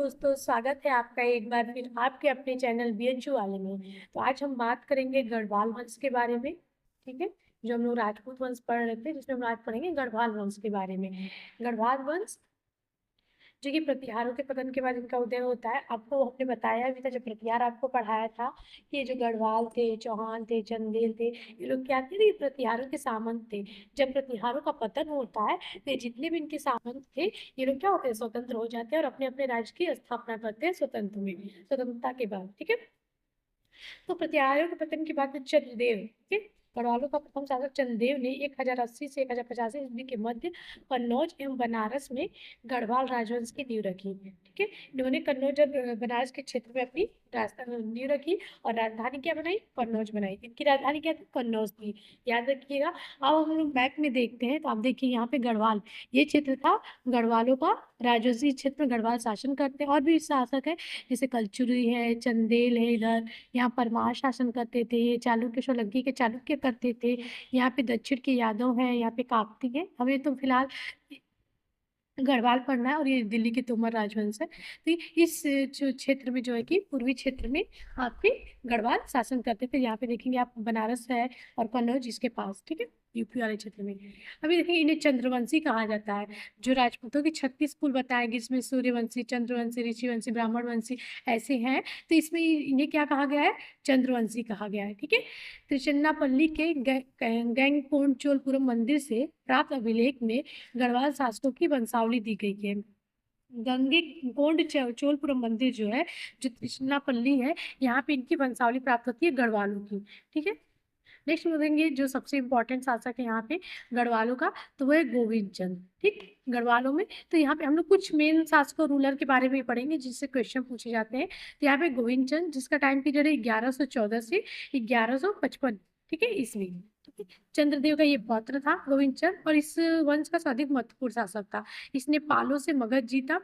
दोस्तों, स्वागत है आपका एक बार फिर आपके अपने चैनल बीएचयू वाले में। तो आज हम बात करेंगे गढ़वाल वंश के बारे में। ठीक है, जो हम लोग राजपूत वंश पढ़ रहे थे, जिसमें हम आज पढ़ेंगे गढ़वाल वंश के बारे में। गढ़वाल वंश जो कि प्रतिहारों के पतन के बाद इनका उदय होता है। आपको हमने बताया भी था जब प्रतिहार आपको पढ़ाया था कि ये जो गढ़वाल थे, चौहान थे, चंदेल थे, ये लोग क्या थे, ये प्रतिहारों के सामंत थे। जब प्रतिहारों का पतन होता है तो ये जितने भी इनके सामंत थे, ये लोग क्या होते हैं, स्वतंत्र हो जाते हैं और अपने अपने राज्य की स्थापना करते हैं स्वतंत्रता के बाद। ठीक है, तो प्रतिहारों के पतन के बाद में चंद्रदेव, ठीक है, गढ़वालों का प्रथम शासक चंद्रदेव ने 1080 से 1085 ईस्वी के मध्य कन्नौज एवं बनारस में गढ़वाल राजवंश की नींव रखी। ठीक है, इन्होंने कन्नौज और बनारस के क्षेत्र में अपनी नींव रखी और राजधानी क्या बनाई, कन्नौज बनाई। इनकी राजधानी क्या थी, कन्नौज थी, याद रखिएगा। अब हम लोग मैप में देखते हैं तो आप देखिए यहाँ पे गढ़वाल ये क्षेत्र था, गढ़वालों का राजवंशी क्षेत्र में गढ़वाल शासन करते हैं। और भी शासक है जैसे कलचुरी है, चंदेल है, इधर यहाँ परमार शासन करते थे, चालुक्य सोलंकी के चालुक्य करते थे, यहाँ पे दक्षिण के यादव हैं, यहाँ पे काकती है। हमें तो फिलहाल गढ़वाल पढ़ना है और ये दिल्ली के तोमर राजवंश है। तो इस जो क्षेत्र में जो है कि पूर्वी क्षेत्र में आपके गढ़वाल शासन करते थे। यहाँ पे देखेंगे आप बनारस है और कन्नौज इसके पास, ठीक है, यूपी वाले क्षेत्र में। अभी देखेंगे इन्हें चंद्रवंशी कहा जाता है। जो राजपूतों के 36 कुल बताएंगे, इसमें सूर्यवंशी, चंद्रवंशी, ऋषिवंशी, ब्राह्मण वंशी ऐसे हैं। तो इसमें इन्हें क्या कहा गया है, चंद्रवंशी कहा गया है। ठीक है, त्रिचन्नापल्ली के गंगकोंड चोलपुरम मंदिर से प्राप्त अभिलेख में गढ़वाल शासकों की वंशावली दी गई है। गंगे कोंड चोलपुरम मंदिर जो है, जो त्रिचन्नापल्ली है, यहाँ पे इनकी वंशावली प्राप्त होती है गढ़वालों की। ठीक है, नेक्स्ट बोलेंगे जो सबसे इंपॉर्टेंट शासक है यहाँ पे गढ़वालों का, तो वो है गोविंद चंद। ठीक, गढ़वालों में तो यहाँ पे हम लोग कुछ मेन शासकों रूलर के बारे में पढ़ेंगे जिससे क्वेश्चन पूछे जाते हैं। तो यहाँ पे गोविंद चंद, जिसका टाइम पीरियड है 1114 से 1155, ठीक है, ईस्वी। चंद्रदेव का ये पौत्र था गोविंद चंद, और इस वंश का सर्वाधिक महत्वपूर्ण शासक था। इसने पालों से मगध जीता,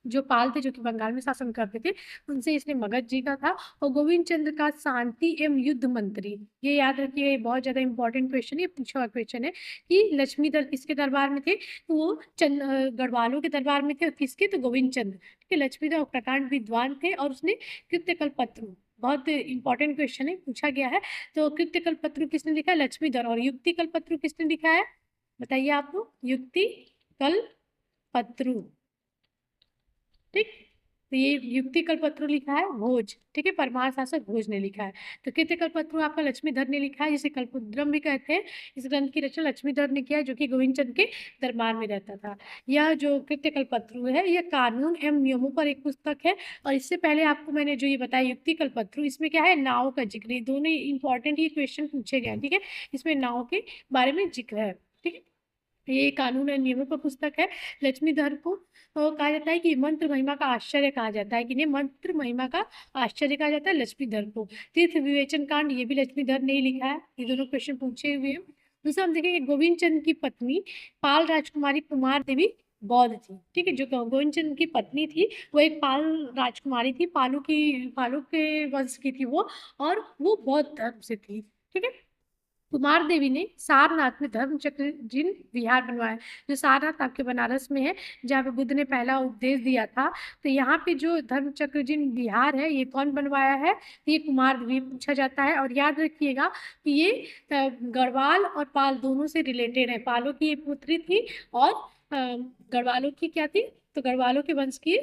जो पाल थे जो कि बंगाल में शासन करते थे, उनसे इसने मगध जीता था। और गोविंद चंद्र का शांति एवं युद्ध मंत्री, ये याद रखिए, बहुत ज्यादा इंपॉर्टेंट क्वेश्चन है, पूछा हुआ क्वेश्चन है कि लक्ष्मीधर किसके दरबार में थे, तो वो गढ़वालों के दरबार में थे। और किसके, तो गोविंद चंद्र। ठीक है, लक्ष्मीधर प्रकांड विद्वान थे और उसने कृत्यकल्पत्रु, बहुत इंपॉर्टेंट क्वेश्चन है, पूछा गया है। तो कृत्यकल्पत्रु किसने लिखा है, लक्ष्मीधर। और युक्ति कल्पत्रु किसने लिखा है, बताइए आप लोग, युक्ति कल्पत्रु। ठीक, तो ये युक्ति कल्पत्रु लिखा है भोज, ठीक है, परमार शासक भोज ने लिखा है। तो कृत्य कल्पत्रु आपका लक्ष्मीधर ने लिखा है, जिसे कल्पद्रुम भी कहते हैं। इस ग्रंथ की रचना लक्ष्मीधर ने किया है, जो कि गोविंद चंद के दरबार में रहता था। यह जो कृत्य कल्पत्रु है, यह कानून एवं नियमों पर एक पुस्तक है। और इससे पहले आपको मैंने जो ये बताया युक्ति कल्पत्रु, इसमें क्या है, नाव का जिक्र। ये दोनों इंपॉर्टेंट ये क्वेश्चन पूछे गए, ठीक है, इसमें नाव के बारे में जिक्र है। ठीक है, ये कानून और नियमों पर पुस्तक है। लक्ष्मीधर को कहा जाता है कि मंत्र महिमा का आश्चर्य कहा जाता है, कि इन्हें मंत्र महिमा का आश्चर्य कहा जाता है लक्ष्मीधर को। तीर्थ विवेचन कांड, ये भी लक्ष्मीधर ने ही लिखा है। ये दोनों क्वेश्चन पूछे हुए हैं। दूसरा हम देखेंगे गोविंद चंद की पत्नी पाल राजकुमारी कुमार देवी बौद्ध थी। ठीक है, जो गोविंद चंद की पत्नी थी वो एक पाल राजकुमारी थी, पालू के वंश की थी वो, और वो बौद्ध धर्म से थी। ठीक है, कुमार देवी ने सारनाथ में धर्म चक्र जिन विहार बनवाया, जो सारनाथ आपके बनारस में है, जहाँ पे बुद्ध ने पहला उपदेश दिया था। तो यहाँ पे जो धर्म चक्र जिन विहार है, ये कौन बनवाया है, ये कुमार देवी पूछा जाता है। और याद रखिएगा कि ये गढ़वाल और पाल दोनों से रिलेटेड है। पालों की ये पुत्री थी और गढ़वालों की क्या थी, तो गढ़वालों के वंश की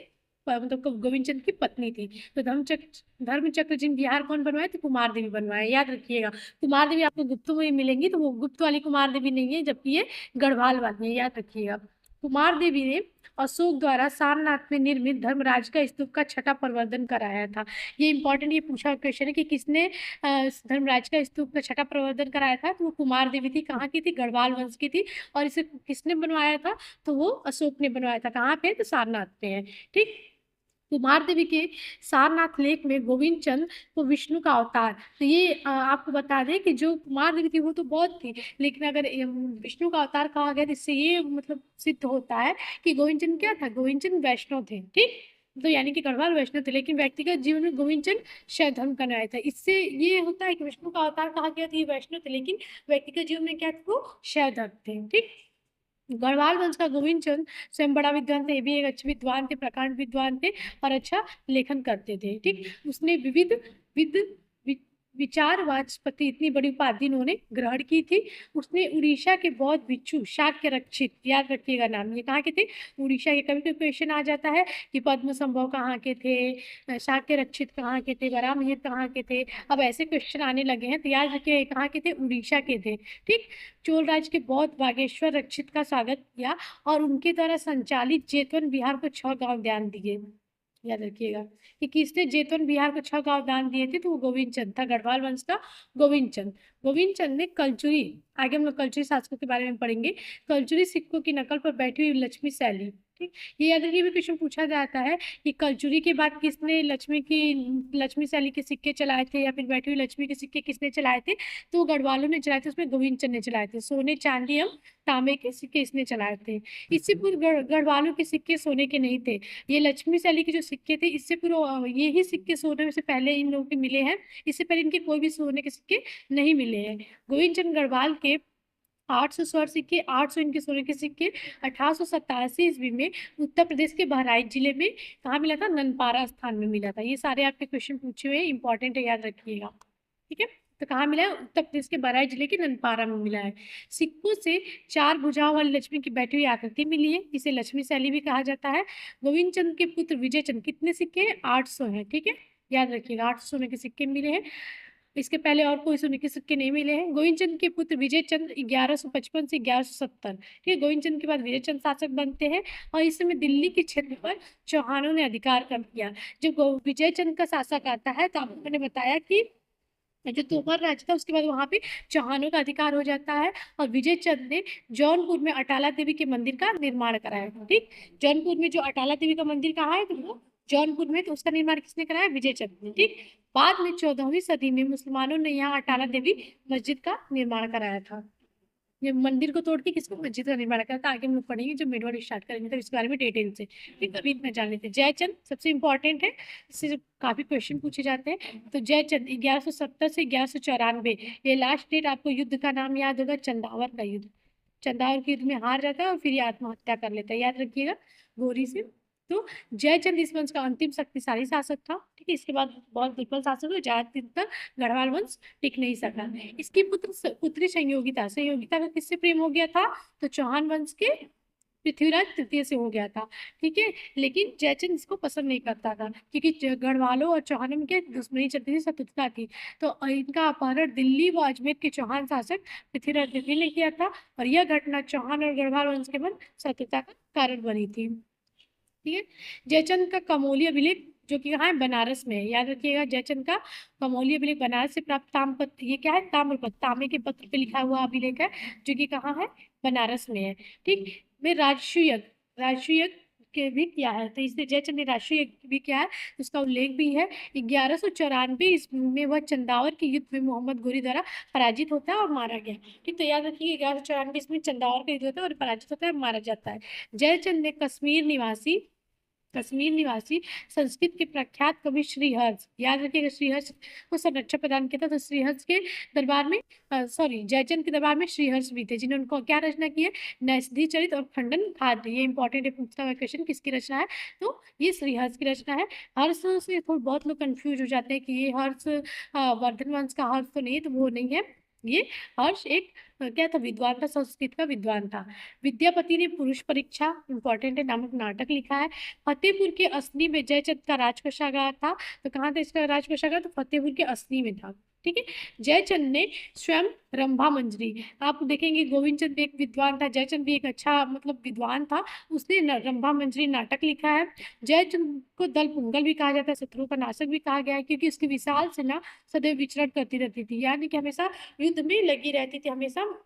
मतलब गोविंद चंद की पत्नी थी। तो धर्म चक्र जिन विहार कौन बनवाए, तो कुमार देवी बनवाए, याद रखिएगा। कुमार देवी आपको गुप्त में मिलेंगी, तो वो गुप्त वाली कुमार देवी नहीं है, जबकि ये गढ़वाल वाली है, याद रखिएगा। कुमार देवी ने अशोक द्वारा सारनाथ में निर्मित धर्मराज का स्तूप का छठा प्रवर्धन कराया था। ये इंपॉर्टेंट, ये पूछा क्वेश्चन है कि किसने धर्मराज का स्तूप का छठा प्रवर्धन कराया था, तो वो कुमार देवी थी। कहाँ की थी, गढ़वाल वंश की थी। और इसे किसने बनवाया था, तो वो अशोक ने बनवाया था। कहाँ पे, तो सारनाथ पे है। ठीक, कुमार देवी के सारनाथ लेख में गोविंद चंद को विष्णु का अवतार, तो ये आपको बता दें कि जो कुमार देवी थी वो तो बौद्ध थी, लेकिन अगर विष्णु का अवतार कहा गया तो इससे ये मतलब सिद्ध होता है कि गोविंद चंद क्या था, गोविंद चंद वैष्णव थे। ठीक, तो यानी कि गढ़वाल वैष्णव थे, लेकिन व्यक्तिगत जीवन में गोविंद चंद शैव धर्म का न्याय था। इससे ये होता है कि विष्णु का अवतार कहा गया था, ये वैष्णव थे, लेकिन व्यक्तिगत जीवन में क्या थे, वो शैव धर्म थे। ठीक, गढ़वाल वंश का गोविंद चंद स्वयं बड़ा विद्वान थे, ये भी एक अच्छे विद्वान थे, प्रकांड विद्वान थे और अच्छा लेखन करते थे। ठीक, उसने विविध विद वि- विचार वाचस्पति इतनी बड़ी उपाधि उन्होंने ग्रहण की थी। उसने उड़ीसा के बौद्ध भिक्षु शाक्य रक्षित, याद रखिएगा नाम, ये कहाँ के थे, उड़ीसा के। कभी कोई क्वेश्चन आ जाता है कि पद्म संभव कहाँ के थे, शाक्य रक्षित कहाँ के थे, वराहमिहिर कहाँ के थे, अब ऐसे क्वेश्चन आने लगे हैं, तो याद रखिए कहाँ के थे, उड़ीसा के थे। ठीक, चोल राज के बौद्ध बागेश्वर रक्षित का स्वागत किया और उनके द्वारा संचालित जेतवन बिहार को 6 गांव दान दिए। याद रखिएगा कि किसने जेतवन बिहार को 6 गांव दान दिए थे, तो वो गोविंद चंद था, गढ़वाल वंश का गोविंद चंद। गोविंद चंद ने कलचुरी, आगे हम लोग कलचुरी शासकों के बारे में पढ़ेंगे, कलचुरी सिक्कों की नकल पर बैठी हुई लक्ष्मी शैली। ठीक, ये याद रखिए, भी क्वेश्चन पूछा जाता है कि कलचुरी के बाद किसने लक्ष्मी शैली के सिक्के चलाए थे, या फिर बैठी हुई लक्ष्मी के सिक्के किसने चलाए थे, तो गढ़वालों ने चलाए थे, उसमें गोविंद चंद ने चलाए थे। सोने चांदी एवं तांबे के सिक्के इसने चलाए थे। इससे पूर्व गढ़वालों के सिक्के सोने के नहीं थे। ये लक्ष्मी शैली के जो सिक्के थे, इससे पूर्व ये ही सिक्के सोने से पहले इन लोगों के मिले हैं, इससे पहले इनके कोई भी सोने के सिक्के नहीं मिले हैं। गोविंद चंद गढ़वाल के 800 स्वर्ण सिक्के, 800 इनके सोने के सिक्के 1887 ईस्वी में उत्तर प्रदेश के बहराइच जिले में कहाँ मिला था, ननपारा स्थान में मिला था। ये सारे आपके क्वेश्चन पूछे हुए इंपॉर्टेंट है, याद रखिएगा। ठीक है, तो कहाँ मिला है, उत्तर प्रदेश के बहराइच जिले के ननपारा में मिला है। सिक्कों से 4 भुजाओं वाली लक्ष्मी की बैठी हुई आकृति मिली है, इसे लक्ष्मी शैली भी कहा जाता है। गोविंद चंद के पुत्र विजय चंद कितने सिक्के हैं, 800 हैं। ठीक है, याद रखिएगा 800 सोने के सिक्के मिले हैं, इसके पहले और कोई सोने के सिक्के नहीं मिले हैं। गोविंद चंद के पुत्र विजय चंद 1155 से 1170, ठीक है, गोविंद चंद के बाद विजय चंद शासक बनते हैं और इस समय दिल्ली के क्षेत्र पर चौहानों ने अधिकार कर किया। जब विजय चंद का शासक आता है, तो आपको मैंने बताया कि जो तोमर राज्य था उसके बाद वहां पे चौहानों का अधिकार हो जाता है और विजय चंद ने जौनपुर में अटाला देवी के मंदिर का निर्माण कराया। ठीक, जौनपुर में जो अटाला देवी का मंदिर कहाँ है, तो वो जौनपुर में, तो उसका निर्माण किसने कराया, विजय चंद ने। ठीक, बाद में 14वीं सदी में मुसलमानों ने यहाँ अटाला देवी मस्जिद का निर्माण कराया था। ये मंदिर को तोड़ के किसको, मस्जिद का निर्माण करा था। आगे हम लोग पढ़ेंगे जब मिडवर्ड स्टार्ट करेंगे, तो इस बारे में डिटेल से। ठीक, अभी इतना जान लेते हैं। जयचंद सबसे इंपॉर्टेंट है, इससे काफी क्वेश्चन पूछे जाते हैं। तो जयचंद 1170 से 1194, ये लास्ट डेट आपको युद्ध का नाम याद होगा, चंदावर का युद्ध। चंदावर के युद्ध में हार जाता है और फिर ये आत्महत्या कर लेता है, याद रखिएगा, गोरी से। तो जयचंद इस वंश का अंतिम शक्तिशाली शासक था। ठीक है, इसके बाद बहुत दुर्बल शासक हुए, ज्यादा दिन तक गढ़वाल वंश टिक नहीं सका। इसकी पुत्री संयोगिता, संयोगिता का किससे प्रेम हो गया था, तो चौहान वंश के पृथ्वीराज तृतीय से हो गया था। ठीक है, लेकिन जयचंद इसको पसंद नहीं करता था, क्योंकि गढ़वालों और चौहानों में क्या दुश्मनी चलती थी, शत्रुता थी। तो इनका अपहरण दिल्ली व अजमेर के चौहान शासक पृथ्वीराज तृतीय ने किया था और यह घटना चौहान और गढ़वाल वंश के मध्य शत्रुता का कारण बनी थी। ठीक है, जयचंद का कमोली अभिलेख जो कि कहाँ है, बनारस में है, याद रखिएगा। जयचंद का कमोली अभिलेख बनारस से प्राप्त ताम्रपत्र, ये क्या है, ताम्रपत्र, तांबे के पत्र पे लिखा हुआ अभिलेख है, जो कि कहाँ है, बनारस में है। ठीक, में राजसूय के भी किया है, तो इसने जयचंद ने राजसूय भी किया है, उसका उल्लेख भी है। 1194 इसमें वह चंदावर के युद्ध में मोहम्मद घोरी द्वारा पराजित होता है और मारा गया। ठीक, तो याद रखिए 1194 इसमें चंदावर का युद्ध होता है और पराजित होता है, मारा जाता है। जयचंद ने कश्मीर निवासी संस्कृत के प्रख्यात कवि श्रीहर्ष, याद रखिएगा, श्रीहर्ष को संरक्षण प्रदान किया था। तो श्रीहर्ष के दरबार में, सॉरी, जयचंद के दरबार में श्रीहर्ष भी थे, जिन्होंने उनको क्या रचना की है, नैषधि चरित और खंडन खाद्य। ये इंपॉर्टेंट है, पूछता हुआ क्वेश्चन, किसकी रचना है, तो ये श्रीहर्ष की रचना है। हर्ष से थोड़ा बहुत लोग कंफ्यूज हो जाते हैं कि ये हर्ष वर्धन वंश का हर्ष तो नहीं, तो वो नहीं है। ये हर्ष एक क्या था, विद्वान था, संस्कृत का विद्वान था। विद्यापति ने पुरुष परीक्षा, इंपॉर्टेंट है, नामक नाटक लिखा है। फतेहपुर के असली में जयचंद का राजकोषागार था, तो कहाँ था इसका राजकोषागार, तो फतेहपुर के असली में था। ठीक है, जयचंद ने स्वयं रंभा मंजरी, आप देखेंगे गोविंद चंद एक विद्वान था, जयचंद भी एक अच्छा मतलब विद्वान था, उसने रंभा मंजरी नाटक लिखा है। जयचंद को दल पुंगल भी कहा जाता है, शत्रुओं का नाशक भी कहा गया है, क्योंकि उसकी विशाल सेना सदैव विचरण करती रहती थी, यानी कि हमेशा युद्ध में लगी रहती थी, हमेशा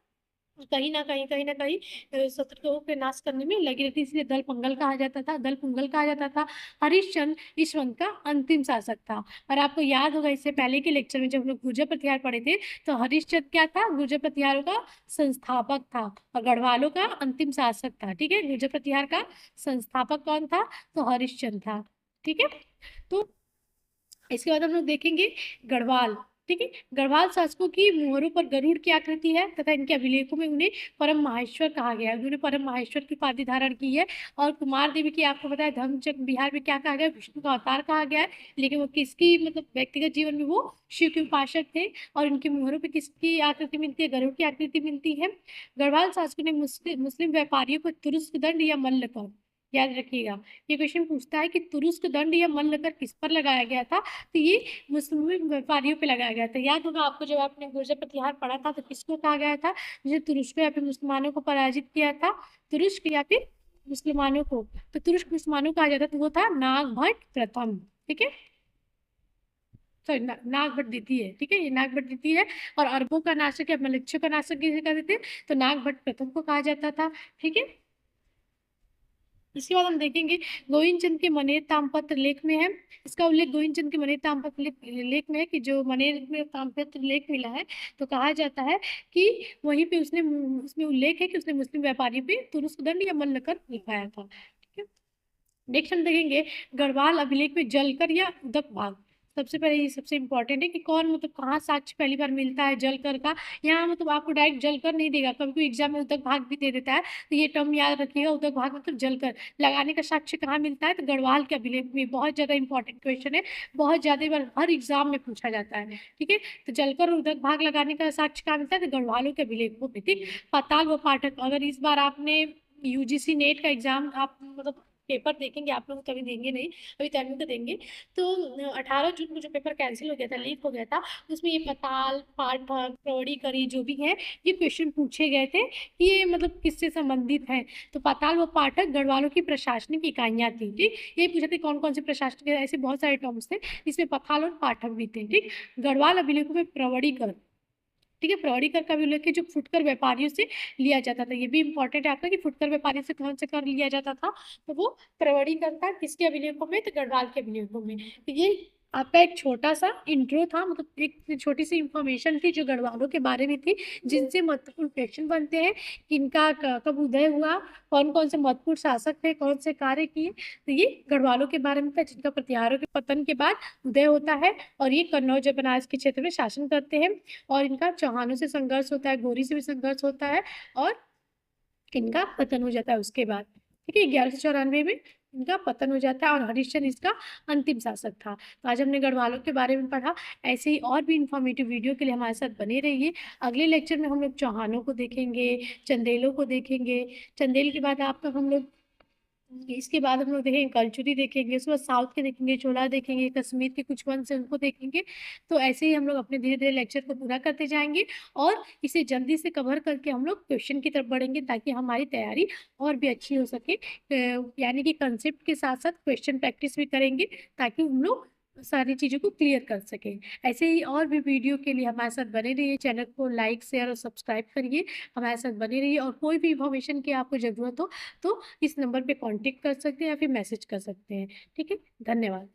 कहीं ना कहीं शत्रुओं के नाश करने में लगी रहती, इसलिए दल पुंगल कहा जाता था, दल पुंगल कहा जाता था। हरिश्चंद्र इस वंश का अंतिम शासक था। और आपको याद होगा इससे पहले के लेक्चर में जब हम लोग गुर्जर प्रतिहार पढ़े थे, तो हरिश्चंद्र क्या था, गुर्जर प्रतिहारों का संस्थापक था और गढ़वालों का अंतिम शासक था। ठीक है, गुर्जर प्रतिहार का संस्थापक कौन था, तो हरिश्चंद्र था। ठीक है, तो इसके बाद हम लोग देखेंगे गढ़वाल। ठीक है। गढ़वाल शासकों की मोहरों पर गरुड़ की आकृति है तथा इनके अभिलेखों में उन्हें परम माहेश्वर कहा गया है। उन्होंने परम माहेश्वर की उपाधि धारण की है। और कुमार देवी की आपको पता है धर्मचक्र बिहार में क्या कहा गया है, विष्णु का अवतार कहा गया है। लेकिन वो किसकी मतलब व्यक्तिगत जीवन में वो शिव के उपासक थे। और इनके मोहरों पे किसकी आकृति मिलती है, गरुड़ की आकृति मिलती है। गढ़वाल शासकों ने मुस्लिम व्यापारियों को तुरुस्क दंड या मल्ल कर, याद रखिएगा ये क्वेश्चन पूछता है कि तुरुस्क दंड या मल्ल कर किस पर लगाया गया था, तो ये मुस्लिम व्यापारियों पे लगाया गया था। याद होगा आपको जब आपने गुर्जर प्रतिहार पढ़ा था तो किसको कहा गया था, जिसे तुरुष्क या फिर मुसलमानों को पराजित किया था, तुरुष्क या फिर मुसलमानों को। तो तुरुष्क मुसलमानों कहा जाता तो वो था नागभट्ट प्रथम, ठीक है। सॉरी नागभट्ट द्वितीय है, ठीक है, ये नागभट्ट द्वितीय है। और अरबों का नाशक या मलेच्छों का नाशक किसे कहते थे, तो नागभट्ट प्रथम को कहा जाता था, ठीक है। इसके बाद हम देखेंगे गोविंद चंद के मनेर ताम्रपत्र लेख में है। इसका उल्लेख गोविंद चंद के मनेर ताम्रपत्र लेख में है कि जो मनेर में ताम्रपत्र लेख मिला है तो कहा जाता है कि वहीं पे उसमें उल्लेख है कि उसने मुस्लिम व्यापारी पे तुरुस्क दंड या मल्ल कर लिखाया था, ठीक है। नेक्स्ट हम देखेंगे गढ़वाल अभिलेख में जलकर या उदक भाग। सबसे पहले ये सबसे इंपॉर्टेंट है कि कौन मतलब कहाँ साक्ष्य पहली बार मिलता है जलकर का। यहाँ मतलब आपको डायरेक्ट जलकर नहीं देगा, कभी कोई एग्जाम में उदक भाग भी दे देता है, तो ये टर्म याद रखिएगा, उदक भाग मतलब जलकर लगाने का साक्ष्य कहाँ मिलता है, तो गढ़वाल के अभिलेख में। बहुत ज्यादा इंपॉर्टेंट क्वेश्चन है, बहुत ज्यादा बार हर एग्जाम में पूछा जाता है, ठीक है। तो जलकर और उदक भाग लगाने का साक्ष्य कहाँ मिलता है, तो गढ़वालों के अभिलेखों में, ठीक। पाताल व पाठक, अगर इस बार आपने यूजीसी नेट का एग्जाम आप मतलब पेपर देखेंगे, आप लोग कभी देंगे नहीं, अभी तैयारी तो देंगे। तो 18 जून को जो पेपर कैंसिल हो गया था, लीक हो गया था, उसमें ये पताल पाठक प्रौढ़ी करी जो भी है ये क्वेश्चन पूछे गए थे कि ये मतलब किससे संबंधित है। तो पाताल व पाठक गढ़वालों की प्रशासनिक इकाइयां थी, ठीक। ये पूछे थे कौन कौन से प्रशासनिक, ऐसे बहुत सारे टर्म्स थे, इसमें पताल और पाठक भी थे, ठीक। गढ़वाल अभिलेखों में प्रौढ़ी कर, ठीक है, प्रौढ़ी कर का भी उल्लेख है जो फुटकर व्यापारियों से लिया जाता था। ये भी इंपॉर्टेंट है आपका कि फुटकर व्यापारी से कौन से कर लिया जाता था, तो वो प्रौढ़ी कर था किसके अभिलेखों में, तो गढ़वाल के अभिलेखों में। तो ये आपका एक छोटा सा इंट्रो था, मतलब एक छोटी सी इंफॉर्मेशन थी जो गढ़वालों के बारे में थी, जिनसे महत्वपूर्ण क्वेश्चन बनते हैं कि इनका कब उदय हुआ, कौन कौन से महत्वपूर्ण शासक थे, कौन से कार्य किए। तो ये गढ़वालों के बारे में था जिनका प्रतिहारों के पतन के बाद उदय होता है और ये कन्नौज बनारस के क्षेत्र में शासन करते हैं। और इनका चौहानों से संघर्ष होता है, घोरी से भी संघर्ष होता है और इनका पतन हो जाता है उसके बाद, ठीक है। 1194 में इनका पतन हो जाता है और हरिश्चंद्र इसका अंतिम शासक था। तो आज हमने गढ़वालों के बारे में पढ़ा। ऐसे ही और भी इंफॉर्मेटिव वीडियो के लिए हमारे साथ बने रहिए। अगले लेक्चर में हम लोग चौहानों को देखेंगे, चंदेलों को देखेंगे। चंदेल के बाद आपका हम लोग इसके बाद हम लोग देखेंगे कलचुरी देखेंगे, उसके बाद साउथ के देखेंगे, चोला देखेंगे, कश्मीर के कुछ वंश है उनको देखेंगे। तो ऐसे ही हम लोग अपने धीरे धीरे लेक्चर को पूरा करते जाएंगे और इसे जल्दी से कवर करके हम लोग क्वेश्चन की तरफ बढ़ेंगे ताकि हमारी तैयारी और भी अच्छी हो सके। यानी कि कंसेप्ट के साथ साथ क्वेश्चन प्रैक्टिस भी करेंगे ताकि हम लोग सारी चीज़ों को क्लियर कर सकें। ऐसे ही और भी वीडियो के लिए हमारे साथ बने रहिए, चैनल को लाइक शेयर और सब्सक्राइब करिए, हमारे साथ बने रहिए। और कोई भी इंफॉर्मेशन की आपको ज़रूरत हो तो इस नंबर पे कांटेक्ट कर सकते हैं या फिर मैसेज कर सकते हैं, ठीक है। धन्यवाद।